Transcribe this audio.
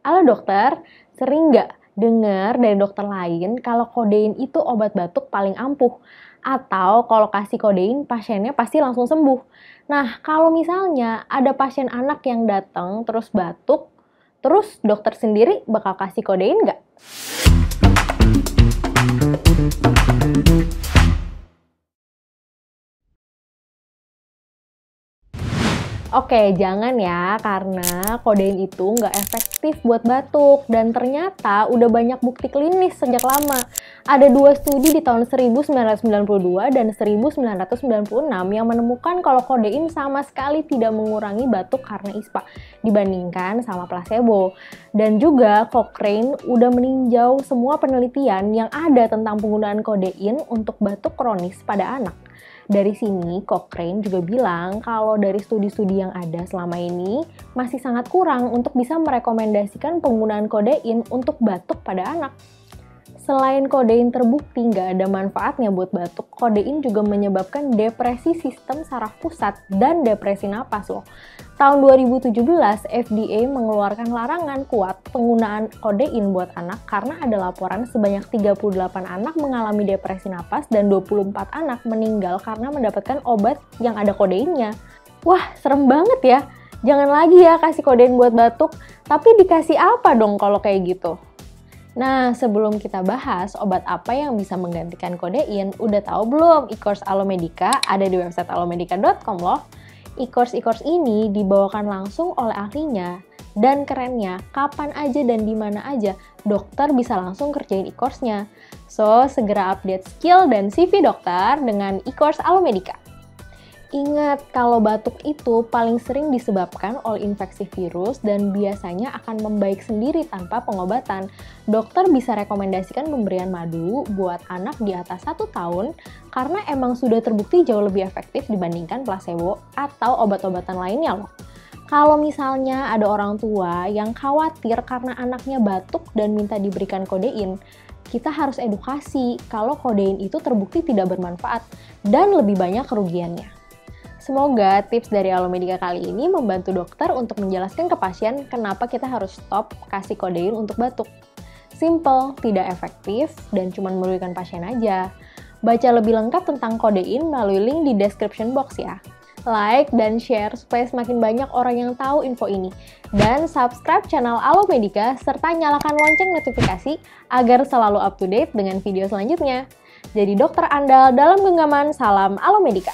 Halo dokter, sering nggak dengar dari dokter lain kalau kodein itu obat batuk paling ampuh? Atau kalau kasih kodein pasiennya pasti langsung sembuh? Nah, kalau misalnya ada pasien anak yang datang terus batuk, terus dokter sendiri bakal kasih kodein nggak? Oke, jangan ya, karena kodein itu nggak efektif buat batuk, dan ternyata udah banyak bukti klinis sejak lama. Ada dua studi di tahun 1992 dan 1996 yang menemukan kalau kodein sama sekali tidak mengurangi batuk karena ISPA dibandingkan sama placebo. Dan juga Cochrane udah meninjau semua penelitian yang ada tentang penggunaan kodein untuk batuk kronis pada anak. Dari sini, Cochrane juga bilang kalau dari studi-studi yang ada selama ini masih sangat kurang untuk bisa merekomendasikan penggunaan kodein untuk batuk pada anak. Selain kodein terbukti nggak ada manfaatnya buat batuk, kodein juga menyebabkan depresi sistem saraf pusat dan depresi napas loh. Tahun 2017, FDA mengeluarkan larangan kuat penggunaan kodein buat anak karena ada laporan sebanyak 38 anak mengalami depresi napas dan 24 anak meninggal karena mendapatkan obat yang ada kodeinnya. Wah, serem banget ya. Jangan lagi ya kasih kodein buat batuk, tapi dikasih apa dong kalau kayak gitu? Nah, sebelum kita bahas obat apa yang bisa menggantikan kodein, udah tahu belum e-course Alomedica ada di website alomedica.com loh. E-course ini dibawakan langsung oleh ahlinya, dan kerennya, kapan aja dan di mana aja, dokter bisa langsung kerjain e-course-nya. So, segera update skill dan CV dokter dengan e-course Alomedica. Ingat, kalau batuk itu paling sering disebabkan oleh infeksi virus dan biasanya akan membaik sendiri tanpa pengobatan. Dokter bisa rekomendasikan pemberian madu buat anak di atas 1 tahun karena emang sudah terbukti jauh lebih efektif dibandingkan placebo atau obat-obatan lainnya loh. Kalau misalnya ada orang tua yang khawatir karena anaknya batuk dan minta diberikan kodein, kita harus edukasi kalau kodein itu terbukti tidak bermanfaat dan lebih banyak kerugiannya. Semoga tips dari Alomedica kali ini membantu dokter untuk menjelaskan ke pasien kenapa kita harus stop kasih kodein untuk batuk. Simple, tidak efektif, dan cuma merugikan pasien aja. Baca lebih lengkap tentang kodein melalui link di description box ya. Like dan share supaya semakin banyak orang yang tahu info ini. Dan subscribe channel Alomedica serta nyalakan lonceng notifikasi agar selalu up to date dengan video selanjutnya. Jadi dokter andal dalam genggaman, salam Alomedica.